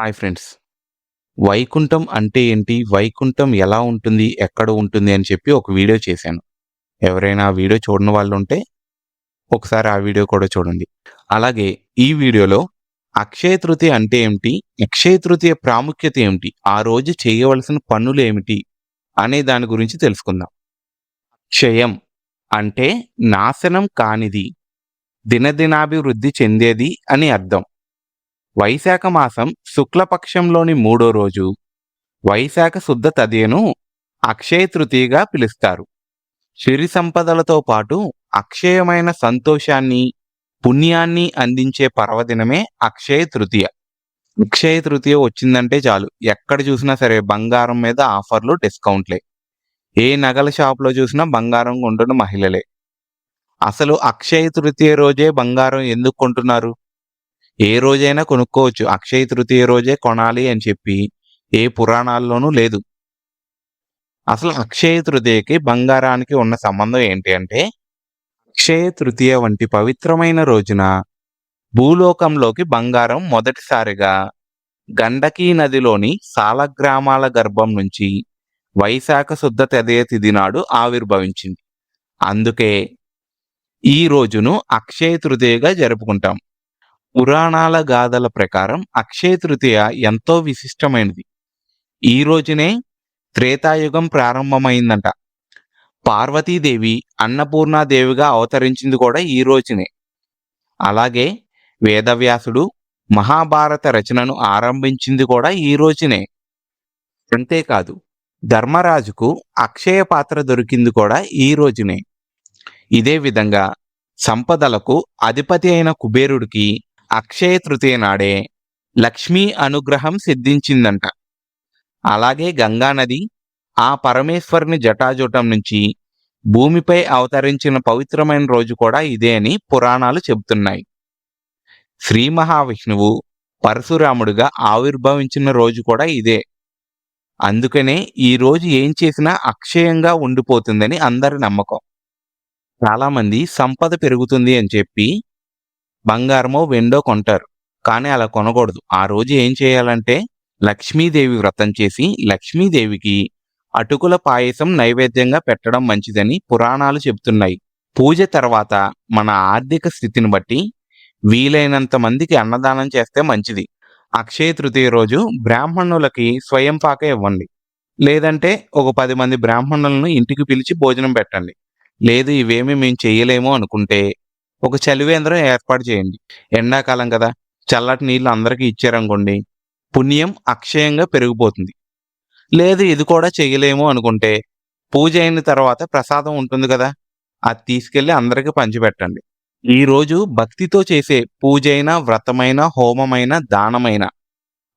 Hi friends. Vaikuntham అంటే ఏంటి? వైకుంఠం ఎలా ఉంటుంది? ఎక్కడ ఉంటుంది? అని చెప్పి ఒక వీడియో చేశాను. ఎవరైనా ఆ వీడియో చూడని వాళ్ళుంటే ఒకసారి ఆ వీడియో కూడా చూడండి. అలాగే ఈ వీడియోలో అక్షయ తృతీయ అంటే ఏమిటి? అక్షయ తృతీయ ప్రాముఖ్యత ఏమిటి? ఆ రోజు చేయవలసిన పనులేమిటి? అనే దాని గురించి తెలుసుకుందాం. క్షయం అంటే నాశనం కానిది, దినదినాభివృద్ధి చెందేది అని అర్థం. వైశాఖ మాసం శుక్లపక్షంలోని మూడో రోజు వైశాఖ శుద్ధ తదియను అక్షయ తృతీయగా పిలుస్తారు. సిరి సంపదలతో పాటు అక్షయమైన సంతోషాన్ని, పుణ్యాన్ని అందించే పర్వదినమే అక్షయ తృతీయ. అక్షయ తృతీయ వచ్చిందంటే చాలు, ఎక్కడ చూసినా సరే బంగారం మీద ఆఫర్లు, డిస్కౌంట్లే. ఏ నగల షాప్లో చూసినా బంగారం కొంటున్న మహిళలే. అసలు అక్షయ తృతీయ రోజే బంగారం ఎందుకు కొంటున్నారు? ఏ రోజైనా కొనుక్కోవచ్చు, అక్షయ తృతీయ రోజే కొనాలి అని చెప్పి ఏ పురాణాల్లోనూ లేదు. అసలు అక్షయ తృతీయకి బంగారానికి ఉన్న సంబంధం ఏంటి అంటే, అక్షయ తృతీయ వంటి పవిత్రమైన రోజున భూలోకంలోకి బంగారం మొదటిసారిగా గండకీ నదిలోని సాలగ్రామాల గర్భం నుంచి వైశాఖ శుద్ధ తదియ తిథి నాడు ఆవిర్భవించింది. అందుకే ఈ రోజును అక్షయ తృతీయగా జరుపుకుంటాం. పురాణాల గాథల ప్రకారం అక్షయ తృతీయ ఎంతో విశిష్టమైనది. ఈ రోజునే త్రేతాయుగం ప్రారంభమైందంట. పార్వతీదేవి అన్నపూర్ణాదేవిగా అవతరించింది కూడా ఈ రోజునే. అలాగే వేదవ్యాసుడు మహాభారత రచనను ఆరంభించింది కూడా ఈ రోజునే. అంతేకాదు, ధర్మరాజుకు అక్షయ పాత్ర దొరికింది కూడా ఈ రోజునే. ఇదే విధంగా సంపదలకు అధిపతి అయిన కుబేరుడికి అక్షయ తృతీయ నాడే లక్ష్మీ అనుగ్రహం సిద్ధించిందంట. అలాగే గంగానది ఆ పరమేశ్వరుని జటాజూటం నుంచి భూమిపై అవతరించిన పవిత్రమైన రోజు కూడా ఇదే అని పురాణాలు చెబుతున్నాయి. శ్రీ మహావిష్ణువు పరశురాముడిగా ఆవిర్భవించిన రోజు కూడా ఇదే. అందుకనే ఈ రోజు ఏం చేసినా అక్షయంగా ఉండిపోతుందని అందరి నమ్మకం. చాలామంది సంపద పెరుగుతుంది అని చెప్పి బంగారమో వెండో కొంటారు. కానీ అలా కొనకూడదు. ఆ రోజు ఏం చేయాలంటే లక్ష్మీదేవి వ్రతం చేసి లక్ష్మీదేవికి అటుకుల పాయసం నైవేద్యంగా పెట్టడం మంచిదని పురాణాలు చెబుతున్నాయి. పూజ తర్వాత మన ఆర్థిక స్థితిని బట్టి వీలైనంత మందికి అన్నదానం చేస్తే మంచిది. అక్షయ తృతీయ రోజు బ్రాహ్మణులకి స్వయం పాక ఇవ్వండి. లేదంటే ఒక 10 మంది బ్రాహ్మణులను ఇంటికి పిలిచి భోజనం పెట్టండి. లేదు ఇవేమీ మేము చెయ్యలేము అనుకుంటే ఒక చలివేంద్రం ఏర్పాటు చేయండి. ఎండాకాలం కదా, చల్లటి నీళ్ళు అందరికీ ఇచ్చారనుకోండి, పుణ్యం అక్షయంగా పెరిగిపోతుంది. లేదు ఇది కూడా చేయలేము అనుకుంటే పూజ అయిన తర్వాత ప్రసాదం ఉంటుంది కదా, అది తీసుకెళ్ళి అందరికీ పంచిపెట్టండి. ఈరోజు భక్తితో చేసే పూజైన, వ్రతమైన, హోమమైన, దానమైన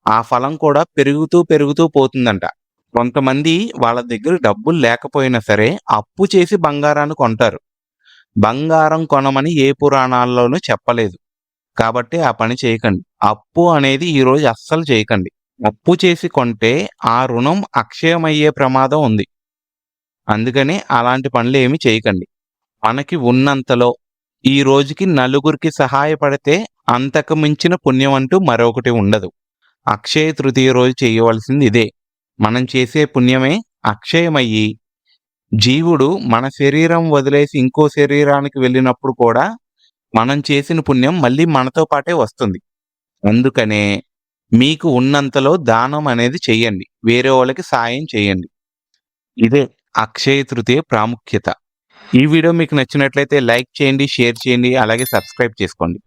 ఆ ఫలం కూడా పెరుగుతూ పెరుగుతూ పోతుందంట. కొంతమంది వాళ్ళ దగ్గర డబ్బులు లేకపోయినా సరే అప్పు చేసి బంగారాన్ని కొంటారు. బంగారం కొనమని ఏ పురాణాల్లోనూ చెప్పలేదు. కాబట్టి ఆ పని చేయకండి. అప్పు అనేది ఈరోజు అస్సలు చేయకండి. అప్పు చేసి కొంటే ఆ రుణం అక్షయమయ్యే ప్రమాదం ఉంది. అందుకని అలాంటి పనులు ఏమి చేయకండి. మనకి ఉన్నంతలో ఈ రోజుకి నలుగురికి సహాయపడితే అంతకు మించిన పుణ్యం అంటూ మరొకటి ఉండదు. అక్షయ తృతీయ రోజు చేయవలసింది ఇదే. మనం చేసే పుణ్యమే అక్షయమయ్యి జీవుడు మన శరీరం వదిలేసి ఇంకో శరీరానికి వెళ్ళినప్పుడు కూడా మనం చేసిన పుణ్యం మళ్ళీ మనతో పాటే వస్తుంది. అందుకనే మీకు ఉన్నంతలో దానం అనేది చెయ్యండి. వేరే వాళ్ళకి సాయం చేయండి. ఇదే అక్షయ తృతీయ ప్రాముఖ్యత. ఈ వీడియో మీకు నచ్చినట్లయితే లైక్ చేయండి, షేర్ చేయండి, అలాగే సబ్స్క్రైబ్ చేసుకోండి.